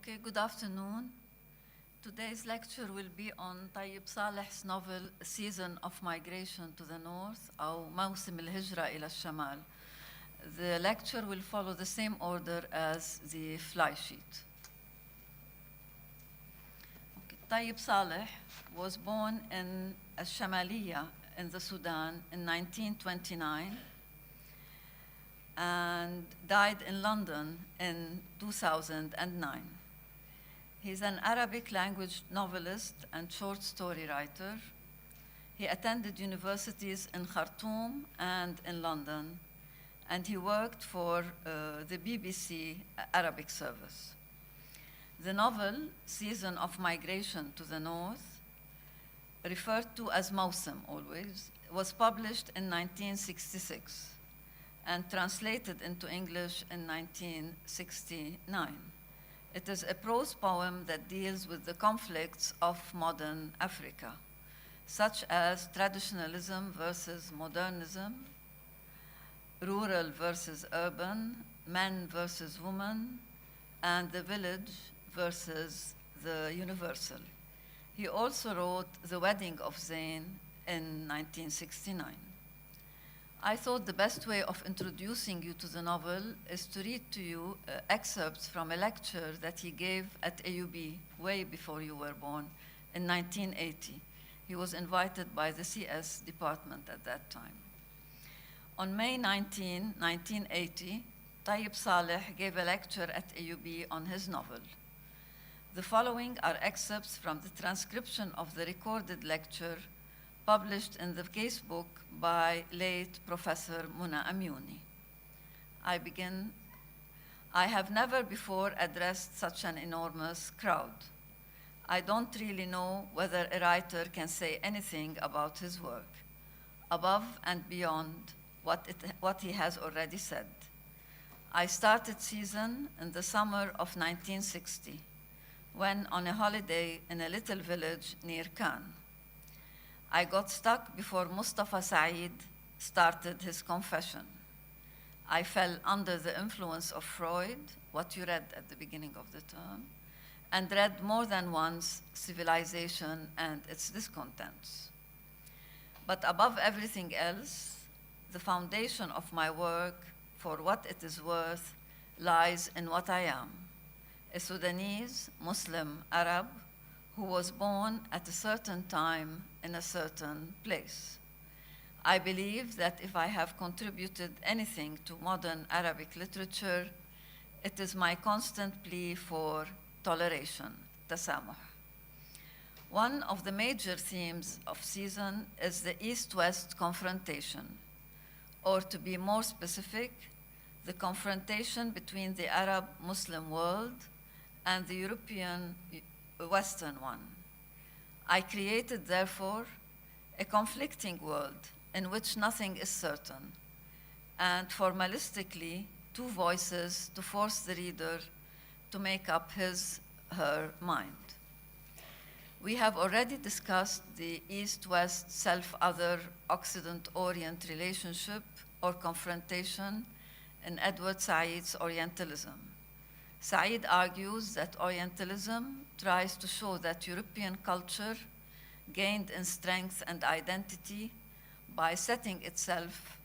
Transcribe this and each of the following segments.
Okay, good afternoon. Today's lecture will be on Tayyib Saleh's novel Season of Migration to the North, أو موسم الهجرة إلى الشمال. The lecture will follow the same order as the fly sheet. Okay. Tayyib Saleh was born in Al-Shamaliya in the Sudan in 1929 and died in London in 2009. He's an Arabic language novelist and short story writer. He attended universities in Khartoum and in London, and he worked for the BBC Arabic service. The novel, Season of Migration to the North, referred to as Mawsim always, was published in 1966 and translated into English in 1969. It is a prose poem that deals with the conflicts of modern Africa, such as traditionalism versus modernism, rural versus urban, men versus women, and the village versus the universal. He also wrote The Wedding of Zayn in 1969. I thought the best way of introducing you to the novel is to read to you excerpts from a lecture that he gave at AUB way before you were born in 1980. He was invited by the CS department at that time. On May 19, 1980, Tayyib Saleh gave a lecture at AUB on his novel. The following are excerpts from the transcription of the recorded lecture published in the casebook by late Professor Muna Amyouni. I begin. I have never before addressed such an enormous crowd. I don't really know whether a writer can say anything about his work, above and beyond what he has already said. I started Season in the summer of 1960, when on a holiday in a little village near Cannes. I got stuck before Mustafa Said started his confession. I fell under the influence of Freud, what you read at the beginning of the term, and read more than once Civilization and its discontents. But above everything else, the foundation of my work, for what it is worth, lies in what I am, a Sudanese Muslim Arab who was born at a certain time in a certain place. I believe that if I have contributed anything to modern Arabic literature, it is my constant plea for toleration, tasamuh. One of the major themes of Season is the East-West confrontation, or to be more specific, the confrontation between the Arab-Muslim world and the European Western one. I created, therefore, a conflicting world in which nothing is certain, and formalistically, two voices to force the reader to make up her mind. We have already discussed the East-West, self-other, Occident-Orient relationship or confrontation in Edward Said's Orientalism. Said argues that Orientalism tries to show that European culture gained in strength and identity by setting itself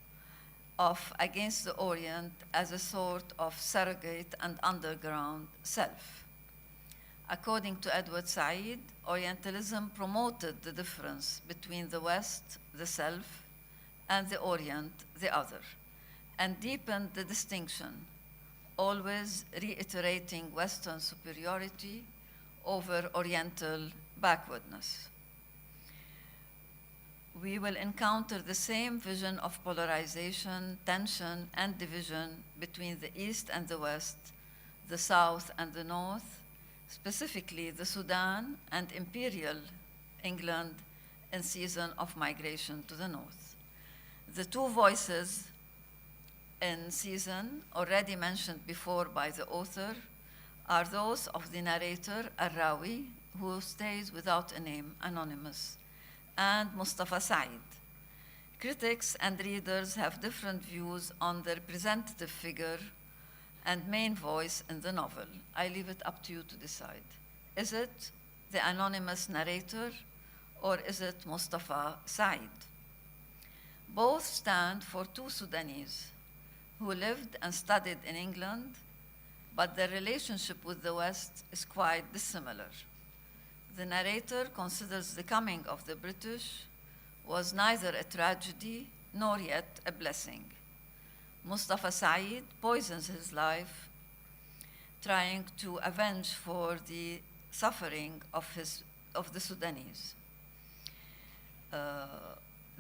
off against the Orient as a sort of surrogate and underground self. According to Edward Said, Orientalism promoted the difference between the West, the self, and the Orient, the other, and deepened the distinction, always reiterating Western superiority over Oriental backwardness. We will encounter the same vision of polarization, tension, and division between the East and the West, the South and the North, specifically the Sudan and Imperial England in Season of Migration to the North. The two voices in Season, already mentioned before by the author, are those of the narrator, Al-Rawi, who stays without a name, anonymous, and Mustafa Said. Critics and readers have different views on the representative figure and main voice in the novel. I leave it up to you to decide. Is it the anonymous narrator, or is it Mustafa Said? Both stand for two Sudanese who lived and studied in England, but their relationship with the West is quite dissimilar. The narrator considers the coming of the British was neither a tragedy nor yet a blessing. Mustafa Said poisons his life trying to avenge for the suffering of the Sudanese.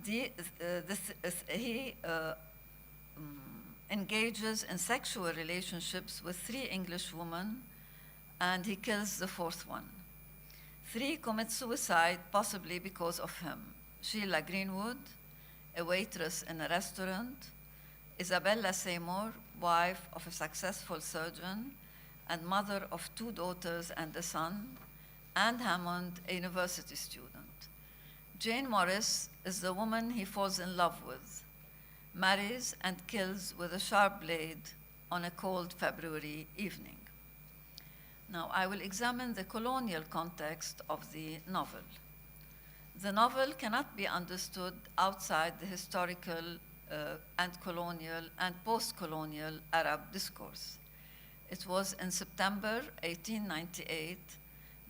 He engages in sexual relationships with 3 English women, and he kills the 4th one. 3 commit suicide, possibly because of him. Sheila Greenwood, a waitress in a restaurant; Isabella Seymour, wife of a successful surgeon and mother of 2 daughters and a son; Anne Hammond, a university student. Jane Morris is the woman he falls in love with, marries and kills with a sharp blade on a cold February evening. Now, I will examine the colonial context of the novel. The novel cannot be understood outside the historical and colonial and post-colonial Arab discourse. It was in September 1898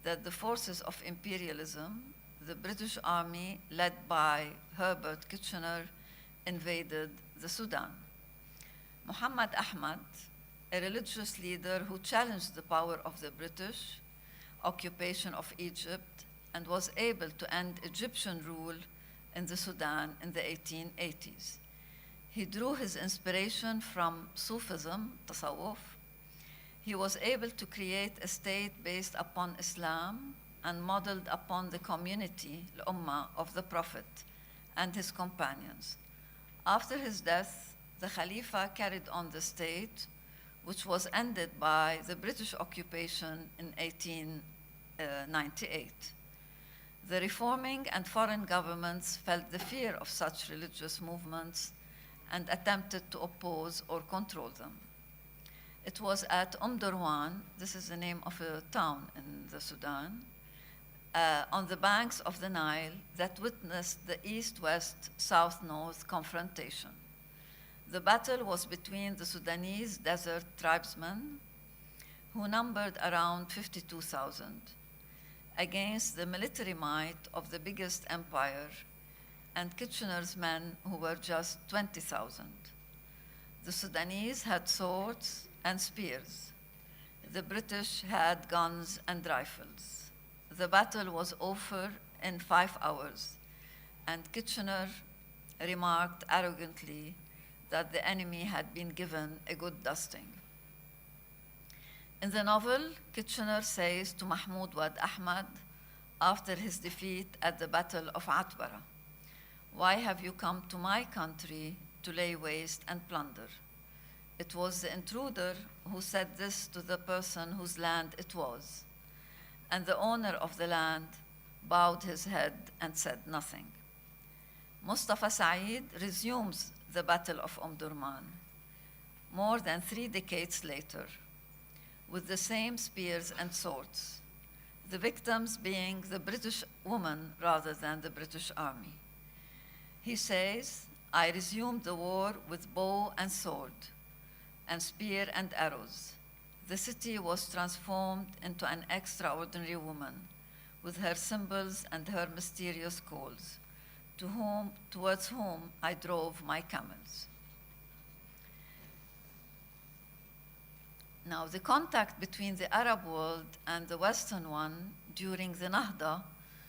that the forces of imperialism, the British Army led by Herbert Kitchener, invaded the Sudan. Muhammad Ahmad, a religious leader who challenged the power of the British occupation of Egypt and was able to end Egyptian rule in the Sudan in the 1880s. He drew his inspiration from Sufism, Tasawwuf. He was able to create a state based upon Islam and modeled upon the community, Ummah, of the Prophet and his companions. After his death, the Khalifa carried on the state, which was ended by the British occupation in 1898. The reforming and foreign governments felt the fear of such religious movements and attempted to oppose or control them. It was at Durman, this is the name of a town in the Sudan, on the banks of the Nile, that witnessed the East-West, South-North confrontation. The battle was between the Sudanese desert tribesmen, who numbered around 52,000, against the military might of the biggest empire, and Kitchener's men, who were just 20,000. The Sudanese had swords and spears. The British had guns and rifles. The battle was over in 5 hours, and Kitchener remarked arrogantly that the enemy had been given a good dusting. In the novel, Kitchener says to Mahmoud Wad Ahmad after his defeat at the Battle of Atbara, "Why have you come to my country to lay waste and plunder?" It was the intruder who said this to the person whose land it was, and the owner of the land bowed his head and said nothing. Mustafa Said resumes the Battle of Durman more than 3 decades later, with the same spears and swords, the victims being the British women rather than the British Army. He says, "I resumed the war with bow and sword, and spear and arrows. The city was transformed into an extraordinary woman, with her symbols and her mysterious calls, towards whom I drove my camels." Now, the contact between the Arab world and the Western one during the Nahda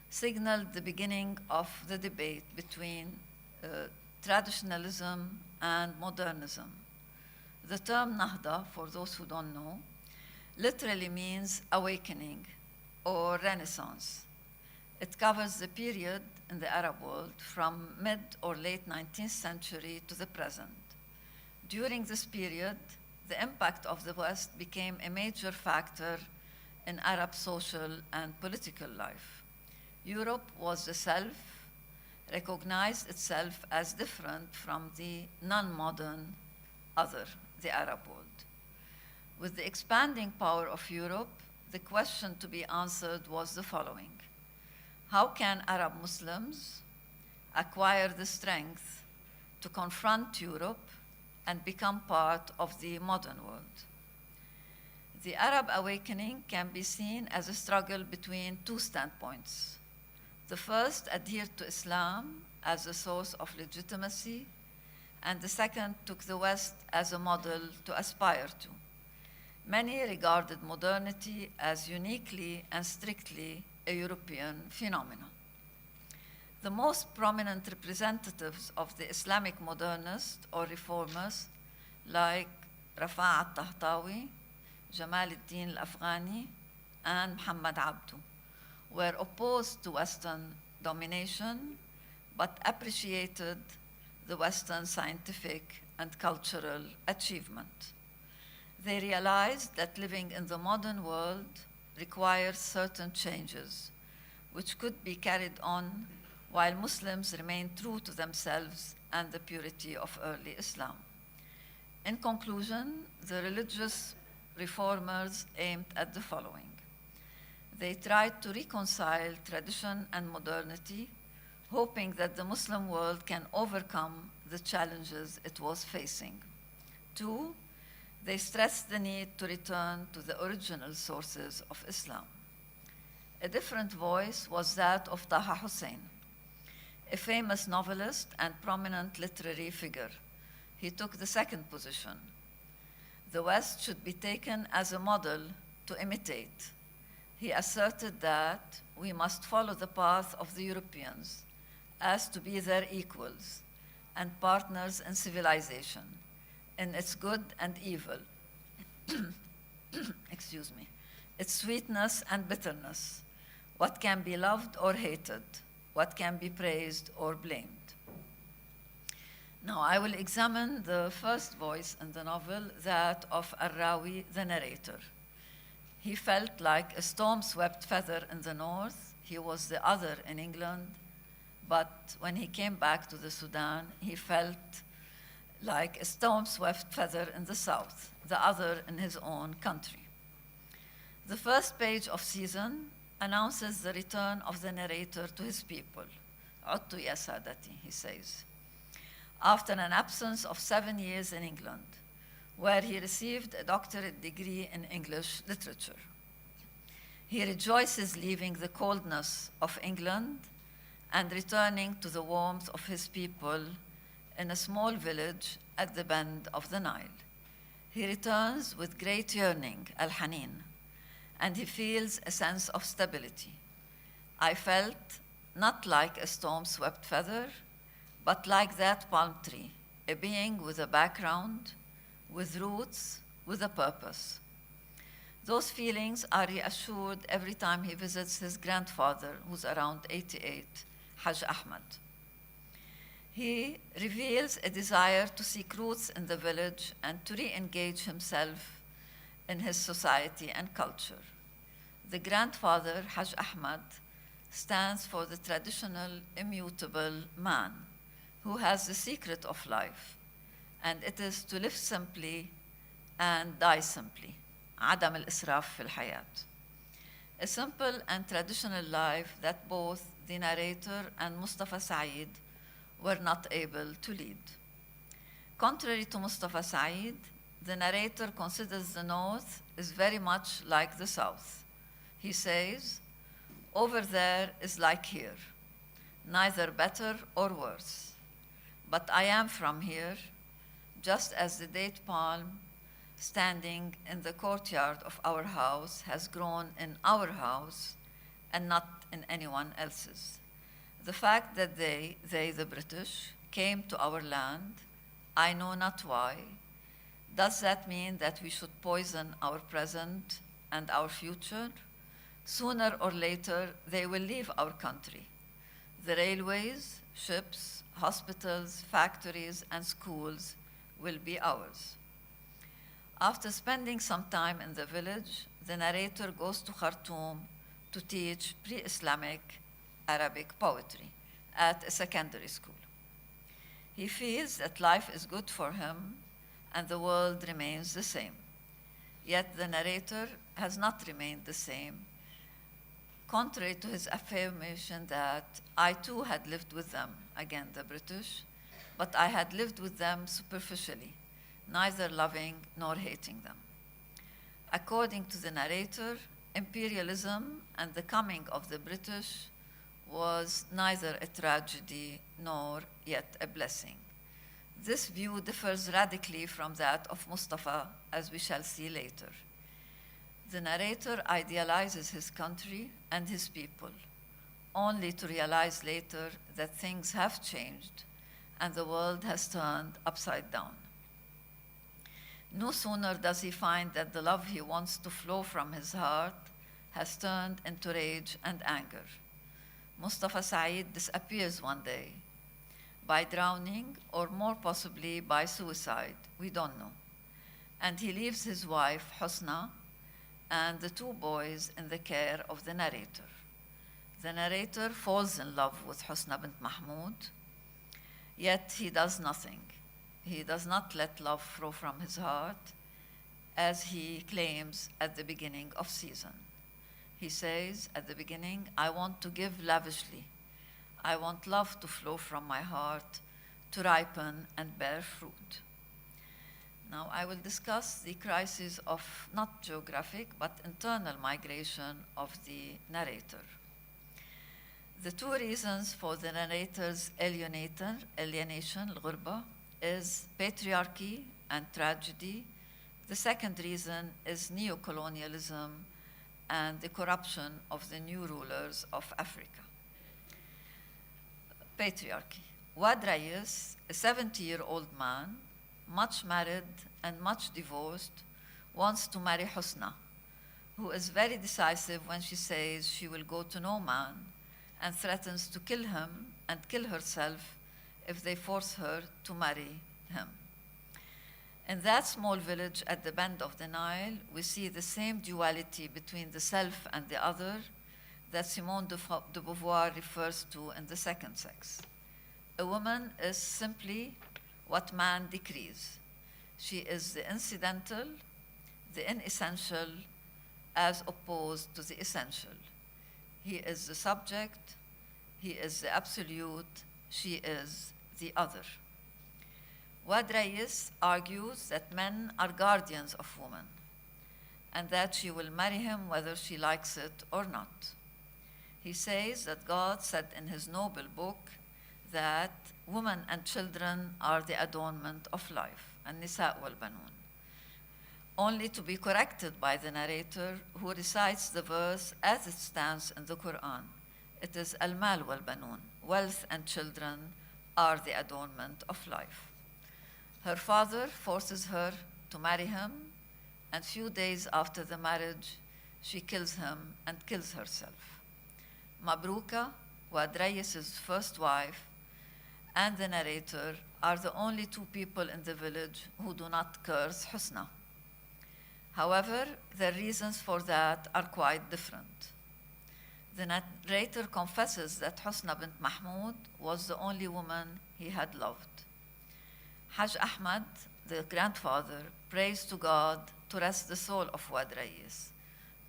signaled the beginning of the debate between traditionalism and modernism. The term Nahda, for those who don't know, literally means awakening or renaissance. It covers the period in the Arab world from mid or late 19th century to the present. During this period, the impact of the West became a major factor in Arab social and political life. Europe was the self, recognized itself as different from the non-modern other, the Arab world. With the expanding power of Europe, the question to be answered was the following: how can Arab Muslims acquire the strength to confront Europe and become part of the modern world? The Arab awakening can be seen as a struggle between two standpoints. The first adhered to Islam as a source of legitimacy, and the second took the West as a model to aspire to. Many regarded modernity as uniquely and strictly a European phenomenon. The most prominent representatives of the Islamic modernists or reformers, like Rafa' al-Tahtawi, Jamal al-Din al-Afghani, and Muhammad Abdu, were opposed to Western domination, but appreciated the Western scientific and cultural achievement. They realized that living in the modern world requires certain changes, which could be carried on while Muslims remain true to themselves and the purity of early Islam. In conclusion, the religious reformers aimed at the following. They tried to reconcile tradition and modernity, hoping that the Muslim world can overcome the challenges it was facing. 2, they stressed the need to return to the original sources of Islam. A different voice was that of Taha Hussein, a famous novelist and prominent literary figure. He took the second position. The West should be taken as a model to imitate. He asserted that we must follow the path of the Europeans as to be their equals and partners in civilization, in its good and evil, excuse me, its sweetness and bitterness, what can be loved or hated, what can be praised or blamed. Now, I will examine the first voice in the novel, that of Al-Rawi, the narrator. He felt like a storm-swept feather in the north. He was the other in England, but when he came back to the Sudan, he felt like a storm-swept feather in the south, the other in his own country. The first page of Season announces the return of the narrator to his people. "Udtu ya sadati," he says, after an absence of 7 years in England, where he received a doctorate degree in English literature. He rejoices leaving the coldness of England and returning to the warmth of his people in a small village at the bend of the Nile. He returns with great yearning, al-Hanin, and he feels a sense of stability. I felt not like a storm-swept feather, but like that palm tree, a being with a background, with roots, with a purpose. Those feelings are reassured every time he visits his grandfather, who's around 88, Hajj Ahmad. He reveals a desire to seek roots in the village and to re-engage himself in his society and culture. The grandfather, Hajj Ahmad, stands for the traditional, immutable man who has the secret of life, and it is to live simply and die simply. عدم الإسراف في الحياة. A simple and traditional life that both the narrator and Mustafa Said were not able to lead. Contrary to Mustafa Said, the narrator considers the North is very much like the South. He says, "Over there is like here, neither better or worse. But I am from here, just as the date palm standing in the courtyard of our house has grown in our house and not in anyone else's. The fact that they, the British, came to our land, I know not why. Does that mean that we should poison our present and our future? Sooner or later, they will leave our country. The railways, ships, hospitals, factories, and schools will be ours." After spending some time in the village, the narrator goes to Khartoum to teach pre-Islamic Arabic poetry at a secondary school. He feels that life is good for him and the world remains the same. Yet the narrator has not remained the same, contrary to his affirmation that I too had lived with them, again the British, but I had lived with them superficially, neither loving nor hating them. According to the narrator, imperialism and the coming of the British was neither a tragedy nor yet a blessing. This view differs radically from that of Mustafa, as we shall see later. The narrator idealizes his country and his people, only to realize later that things have changed and the world has turned upside down. No sooner does he find that the love he wants to flow from his heart has turned into rage and anger. Mustafa Saeed disappears one day, by drowning or more possibly by suicide, we don't know. And he leaves his wife, Husna, and the two boys in the care of the narrator. The narrator falls in love with Husna bint Mahmud, yet he does nothing. He does not let love flow from his heart, as he claims at the beginning of season. He says at the beginning, I want to give lavishly. I want love to flow from my heart, to ripen and bear fruit. Now I will discuss the crisis of not geographic, but internal migration of the narrator. The two reasons for the narrator's alienation, al-ghurba, is patriarchy and tragedy. The second reason is neocolonialism and the corruption of the new rulers of Africa. Patriarchy. Wad Rais, a 70-year-old man, much married and much divorced, wants to marry Husna, who is very decisive when she says she will go to no man and threatens to kill him and kill herself if they force her to marry him. In that small village at the bend of the Nile, we see the same duality between the self and the other that Simone de Beauvoir refers to in The Second Sex. A woman is simply what man decrees. She is the incidental, the inessential, as opposed to the essential. He is the subject, he is the absolute, she is the other. Wad Rais argues that men are guardians of women and that she will marry him whether she likes it or not. He says that God said in his noble book that women and children are the adornment of life, النساء والبنون, only to be corrected by the narrator who recites the verse as it stands in the Quran. It is al-mal wal-banun, wealth and children are the adornment of life. Her father forces her to marry him, and few days after the marriage, she kills him and kills herself. Mabruka, Wad Rais' first wife, and the narrator are the only two people in the village who do not curse Husna. However, the reasons for that are quite different. The narrator confesses that Husna bint Mahmud was the only woman he had loved. Haj Ahmad, the grandfather, prays to God to rest the soul of Wad Rais,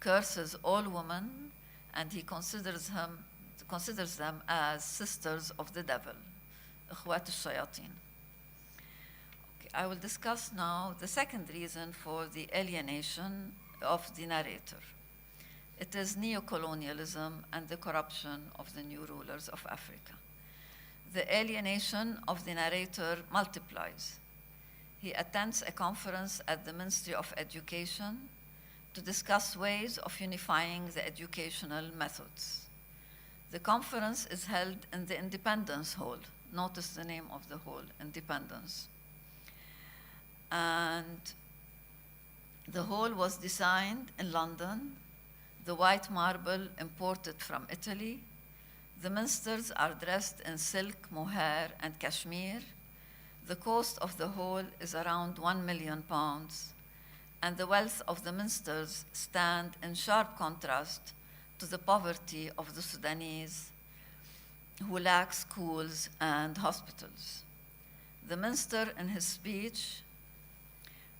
curses all women, and he considers them as sisters of the devil, إخوات الشياطين. I will discuss now the second reason for the alienation of the narrator. It is neocolonialism and the corruption of the new rulers of Africa. The alienation of the narrator multiplies. He attends a conference at the Ministry of Education to discuss ways of unifying the educational methods. The conference is held in the Independence Hall. Notice the name of the hall, Independence. And the hall was designed in London, the white marble imported from Italy. The ministers are dressed in silk, mohair, and cashmere. The cost of the hall is around £1 million, and the wealth of the ministers stand in sharp contrast to the poverty of the Sudanese, who lack schools and hospitals. The minister, in his speech,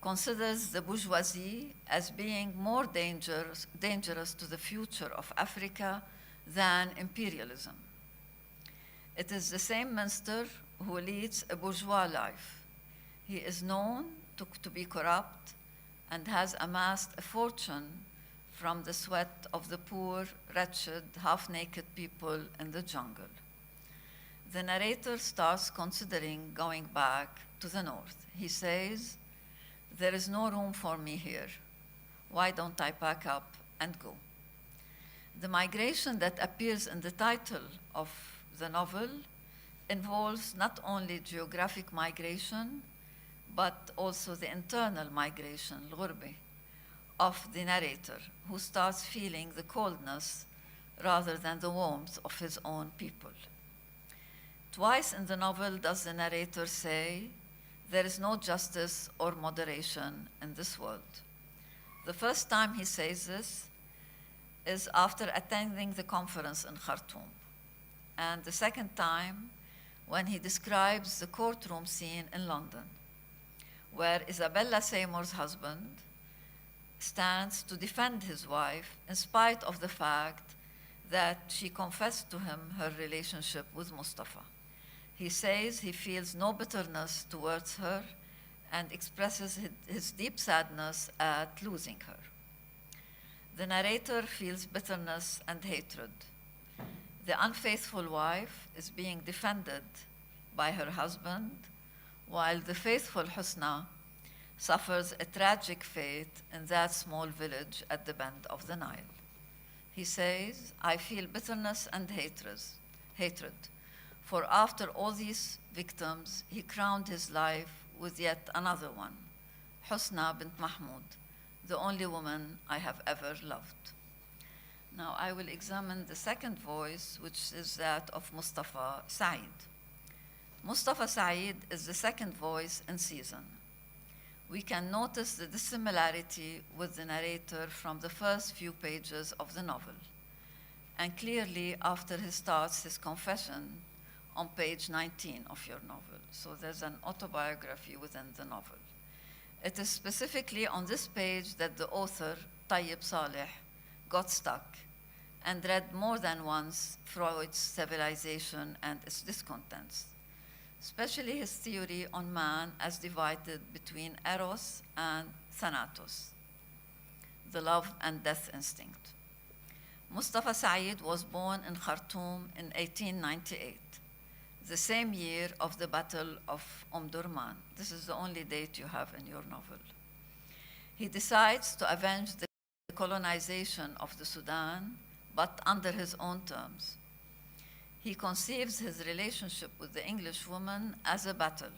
considers the bourgeoisie as being more dangerous to the future of Africa than imperialism. It is the same minister who leads a bourgeois life. He is known to be corrupt and has amassed a fortune from the sweat of the poor, wretched, half-naked people in the jungle. The narrator starts considering going back to the north. He says, "There is no room for me here. Why don't I pack up and go?" The migration that appears in the title of the novel involves not only geographic migration, but also the internal migration, الغربة, of the narrator, who starts feeling the coldness rather than the warmth of his own people. Twice in the novel does the narrator say, "There is no justice or moderation in this world." The first time he says this is after attending the conference in Khartoum. And the second time when he describes the courtroom scene in London, where Isabella Seymour's husband stands to defend his wife in spite of the fact that she confessed to him her relationship with Mustafa. He says he feels no bitterness towards her and expresses his deep sadness at losing her. The narrator feels bitterness and hatred. The unfaithful wife is being defended by her husband, while the faithful Husna suffers a tragic fate in that small village at the bend of the Nile. He says, "I feel bitterness and hatred, for after all these victims, he crowned his life with yet another one, Husna bint Mahmoud, the only woman I have ever loved." Now I will examine the second voice, which is that of Mustafa Said. Mustafa Said is the second voice in season. We can notice the dissimilarity with the narrator from the first few pages of the novel, and clearly after he starts his confession on page 19 of your novel. So there's an autobiography within the novel. It is specifically on this page that the author, Tayyib Saleh, got stuck and read more than once Freud's civilization and its discontents, especially his theory on man as divided between eros and thanatos, the love and death instinct. Mustafa Said was born in Khartoum in 1898, the same year of the Battle of Durman. This is the only date you have in your novel. He decides to avenge the colonization of the Sudan, but under his own terms. He conceives his relationship with the English woman as a battle,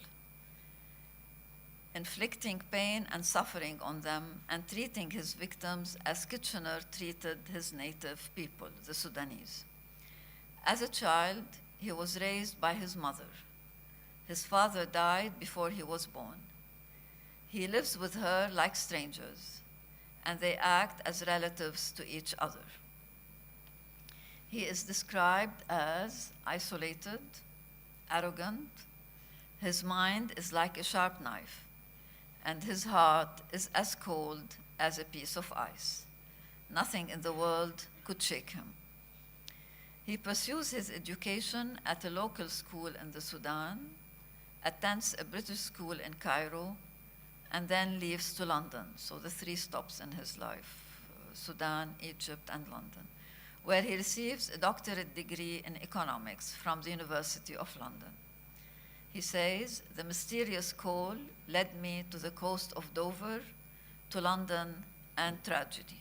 inflicting pain and suffering on them and treating his victims as Kitchener treated his native people, the Sudanese. As a child, he was raised by his mother. His father died before he was born. He lives with her like strangers, and they act as relatives to each other. He is described as isolated, arrogant. His mind is like a sharp knife, and his heart is as cold as a piece of ice. Nothing in the world could shake him. He pursues his education at a local school in the Sudan, attends a British school in Cairo, and then leaves to London. So the three stops in his life, Sudan, Egypt, and London, where he receives a doctorate degree in economics from the University of London. He says, "The mysterious call led me to the coast of Dover, to London, and tragedy."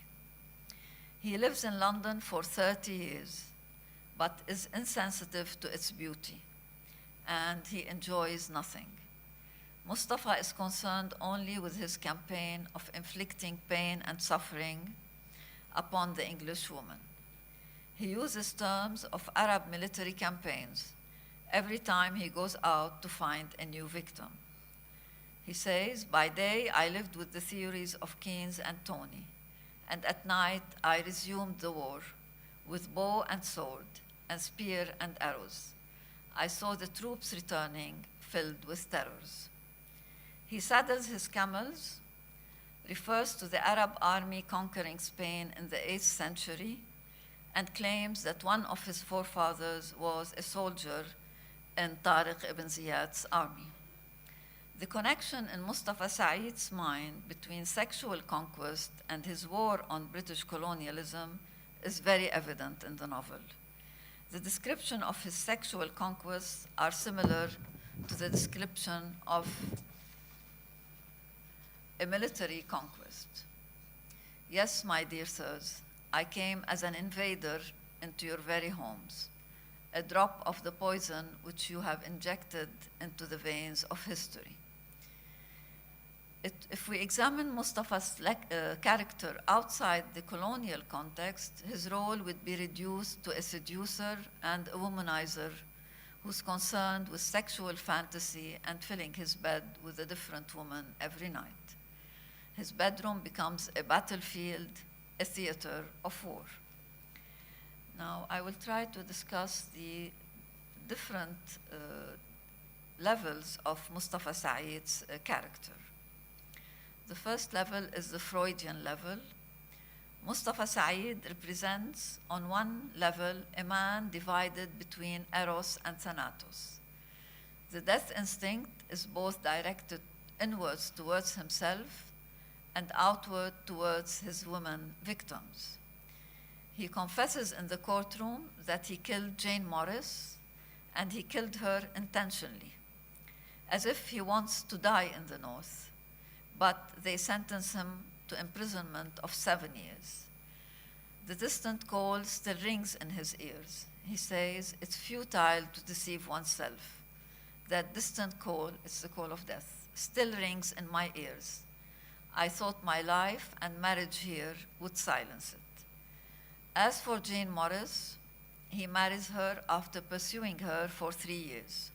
He lives in London for 30 years, but is insensitive to its beauty, and he enjoys nothing. Mustafa is concerned only with his campaign of inflicting pain and suffering upon the English woman. He uses terms of Arab military campaigns every time he goes out to find a new victim. He says, "By day, I lived with the theories of Keynes and Tony, and at night, I resumed the war with bow and sword and spear and arrows. I saw the troops returning filled with terrors." He saddles his camels refers to the Arab army conquering Spain in the 8th century and claims that one of his forefathers was a soldier in Tariq ibn Ziyad's army. The connection in Mustafa Said's mind between sexual conquest and his war on British colonialism is very evident in the novel. The description of his sexual conquests are similar to the description of a military conquest. Yes, my dear sirs, I came as an invader into your very homes, a drop of the poison which you have injected into the veins of history. If we examine Mustafa's character outside the colonial context, his role would be reduced to a seducer and a womanizer who's concerned with sexual fantasy and filling his bed with a different woman every night. His bedroom becomes a battlefield, a theater of war. Now, I will try to discuss the different levels of Mustafa Said's character. The first level is the Freudian level. Mustafa Said represents, on one level, a man divided between Eros and Thanatos. The death instinct is both directed inwards towards himself and outward towards his women victims. He confesses in the courtroom that he killed Jane Morris, and he killed her intentionally, as if he wants to die in the North. But they sentence him to imprisonment of 7 years. The distant call still rings in his ears. He says, it's futile to deceive oneself. That distant call, it's the call of death, still rings in my ears. I thought my life and marriage here would silence it. As for Jane Morris, he marries her after pursuing her for 3 years.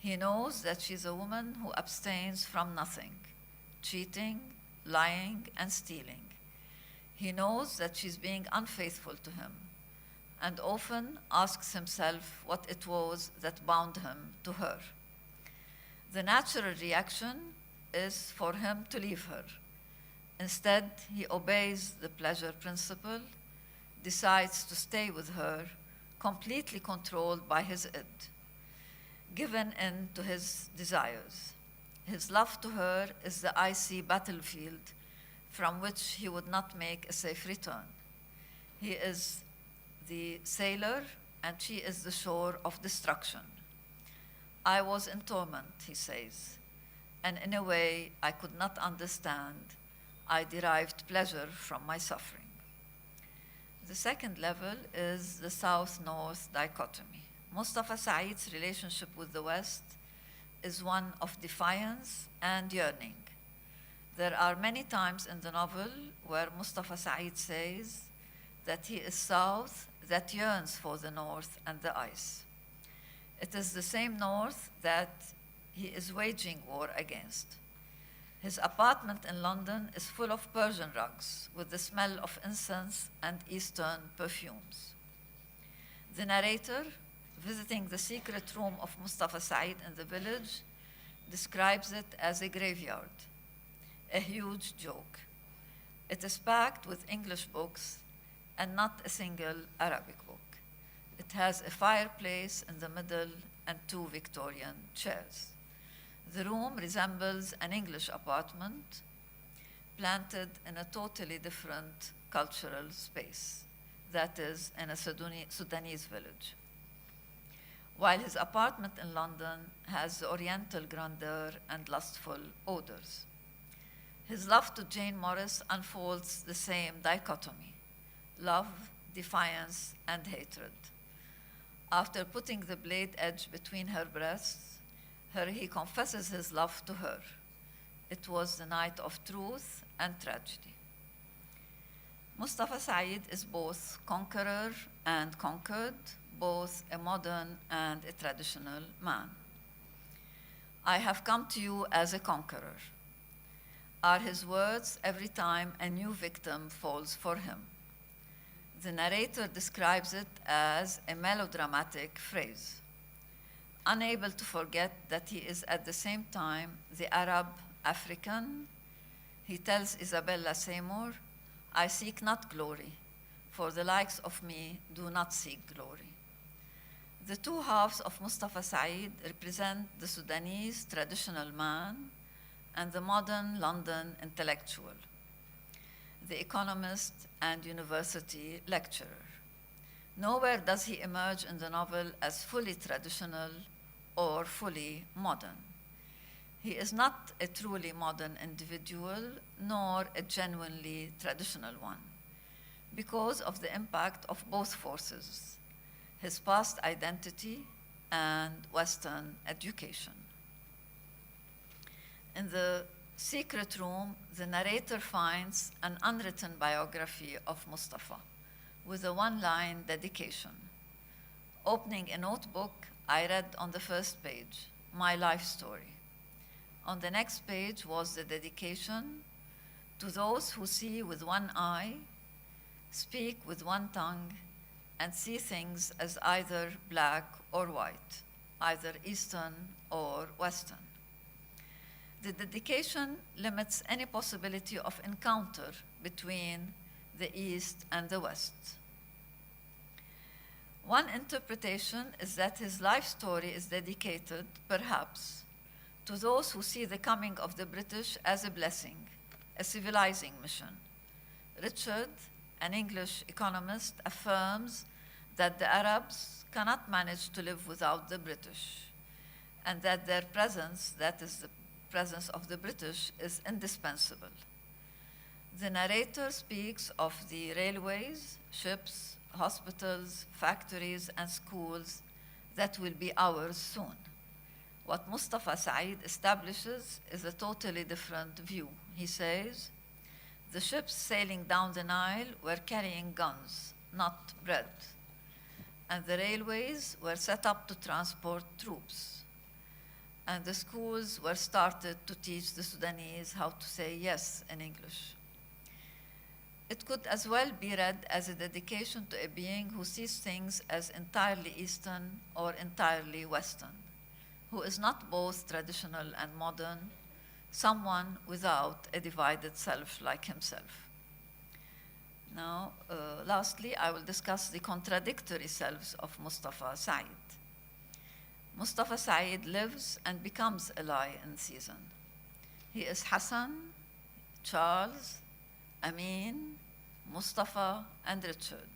He knows that she's a woman who abstains from nothing, cheating, lying, and stealing. He knows that she's being unfaithful to him and often asks himself what it was that bound him to her. The natural reaction is for him to leave her. Instead, he obeys the pleasure principle, decides to stay with her, completely controlled by his id, given in to his desires. His love to her is the icy battlefield from which he would not make a safe return. He is the sailor, and she is the shore of destruction. I was in torment, he says, and in a way I could not understand. I derived pleasure from my suffering. The second level is the South-North dichotomy. Mustafa Said's relationship with the West is one of defiance and yearning. There are many times in the novel where Mustafa Said says that he is South that yearns for the North and the ice. It is the same North that he is waging war against. His apartment in London is full of Persian rugs with the smell of incense and Eastern perfumes. The narrator, visiting the secret room of Mustafa Said in the village, describes it as a graveyard, a huge joke. It is packed with English books and not a single Arabic book. It has a fireplace in the middle and 2 Victorian chairs. The room resembles an English apartment planted in a totally different cultural space, that is, in a Sudanese village. While his apartment in London has the oriental grandeur and lustful odors. His love to Jane Morris unfolds the same dichotomy: love, defiance, and hatred. After putting the blade edge between her breasts, he confesses his love to her. It was the night of truth and tragedy. Mustafa Said is both conqueror and conquered, both a modern and a traditional man. I have come to you as a conqueror, are his words every time a new victim falls for him. The narrator describes it as a melodramatic phrase. Unable to forget that he is at the same time the Arab African, He tells Isabella Seymour, I seek not glory, for the likes of me do not seek glory. The two halves of Mustafa Said represent the Sudanese traditional man and the modern London intellectual, the economist and university lecturer. Nowhere does he emerge in the novel as fully traditional or fully modern. He is not a truly modern individual, nor a genuinely traditional one, because of the impact of both forces, his past identity and Western education. In the secret room, the narrator finds an unwritten biography of Mustafa with a one-line dedication. Opening a notebook, I read on the first page, my life story. On the next page was the dedication to those who see with one eye, speak with one tongue, and see things as either black or white, either Eastern or Western. The dedication limits any possibility of encounter between the East and the West. One interpretation is that his life story is dedicated, perhaps, to those who see the coming of the British as a blessing, a civilizing mission. Richard, an English economist, affirms that the Arabs cannot manage to live without the British, and that their presence, that is the presence of the British, is indispensable. The narrator speaks of the railways, ships, hospitals, factories, and schools that will be ours soon. What Mustafa Said establishes is a totally different view. He says, the ships sailing down the Nile were carrying guns, not bread. And the railways were set up to transport troops. And the schools were started to teach the Sudanese how to say yes in English. It could as well be read as a dedication to a being who sees things as entirely Eastern or entirely Western, who is not both traditional and modern, someone without a divided self like himself. Now, lastly, I will discuss the contradictory selves of Mustafa Said. Mustafa Said lives and becomes a lie in season. He is Hassan, Charles, Amin, Mustafa, and Richard.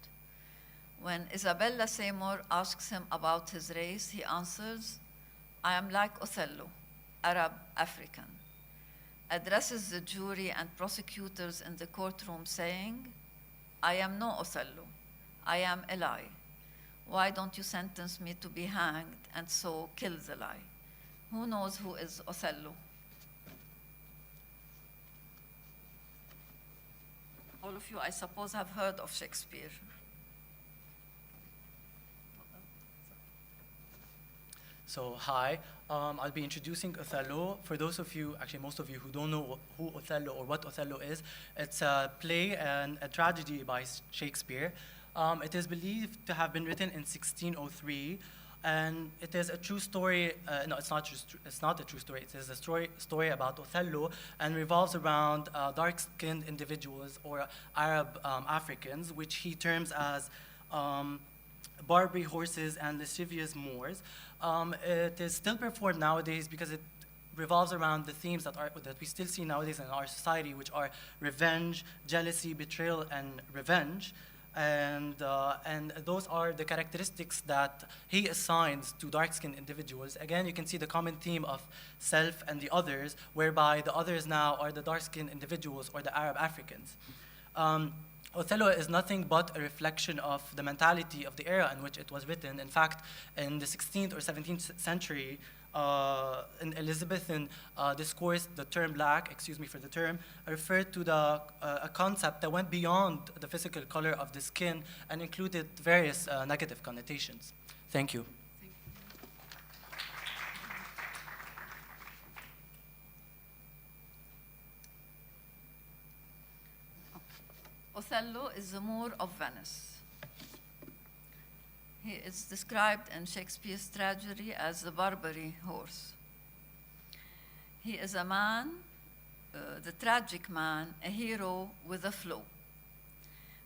When Isabella Seymour asks him about his race, he answers, I am like Othello, Arab African. Addresses the jury and prosecutors in the courtroom saying, I am no Othello, I am a lie. Why don't you sentence me to be hanged and so kill the lie? Who knows who is Othello? All of you, I suppose, have heard of Shakespeare. So, hi, I'll be introducing Othello. For those of you, actually most of you who don't know who Othello or what Othello is, it's a play and a tragedy by Shakespeare. It is believed to have been written in 1603, and it is a true story. No, it's not a true story. It is a story about Othello, and revolves around dark-skinned individuals or Arab Africans, which he terms as Barbary horses and lascivious Moors. It is still performed nowadays because it revolves around the themes that we still see nowadays in our society, which are revenge, jealousy, betrayal, and revenge. And those are the characteristics that he assigns to dark-skinned individuals. Again, you can see the common theme of self and the others, whereby the others now are the dark-skinned individuals or the Arab Africans. Othello is nothing but a reflection of the mentality of the era in which it was written. In fact, in the 16th or 17th century, in Elizabethan discourse, the term black, excuse me for the term, referred to a concept that went beyond the physical color of the skin and included various negative connotations. Thank you. Othello is the Moor of Venice. He is described in Shakespeare's tragedy as the Barbary horse. He is a man the tragic man a hero with a flow.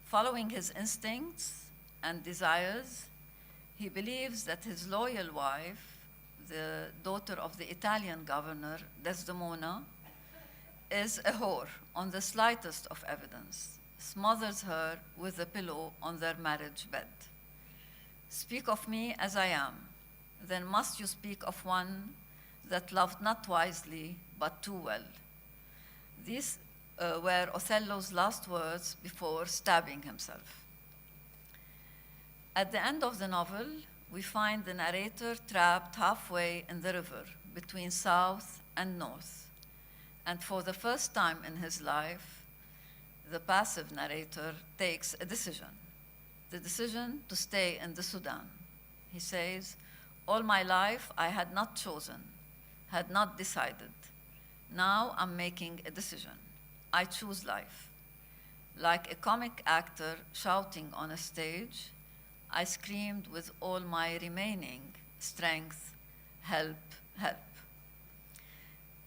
Following his instincts and desires, he believes that his loyal wife, the daughter of the Italian governor, Desdemona, is a whore on the slightest of evidence, smothers her with a pillow on their marriage bed. Speak of me as I am, then must you speak of one that loved not wisely, but too well. These were Othello's last words before stabbing himself. At the end of the novel, we find the narrator trapped halfway in the river between south and north. And for the first time in his life, the passive narrator takes a decision, the decision to stay in the Sudan. He says, all my life I had not chosen, had not decided. Now I'm making a decision. I choose life. Like a comic actor shouting on a stage, I screamed with all my remaining strength, help, help.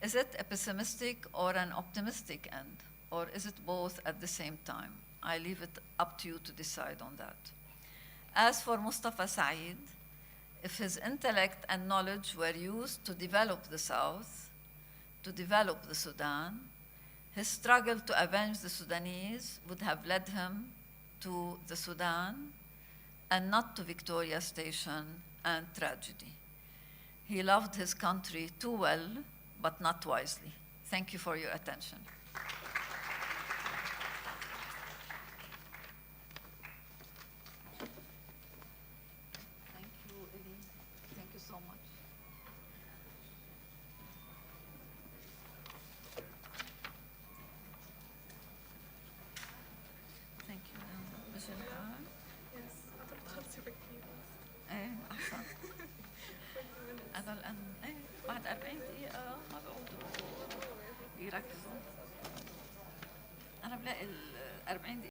Is it a pessimistic or an optimistic end? Or is it both at the same time? I leave it up to you to decide on that. As for Mustafa Said, if his intellect and knowledge were used to develop the South, to develop the Sudan, his struggle to avenge the Sudanese would have led him to the Sudan and not to Victoria Station and tragedy. He loved his country too well, but not wisely. Thank you for your attention. Thank you, Eli. Thank you so much. Thank you. Monsieur Nahar. Yes, خلصي بكير. ايه احسن. هذا الان ايه بعد 40 دقيقة ما بيقعدوا يركزوا. أنا بلاقي ال 40 دقيقة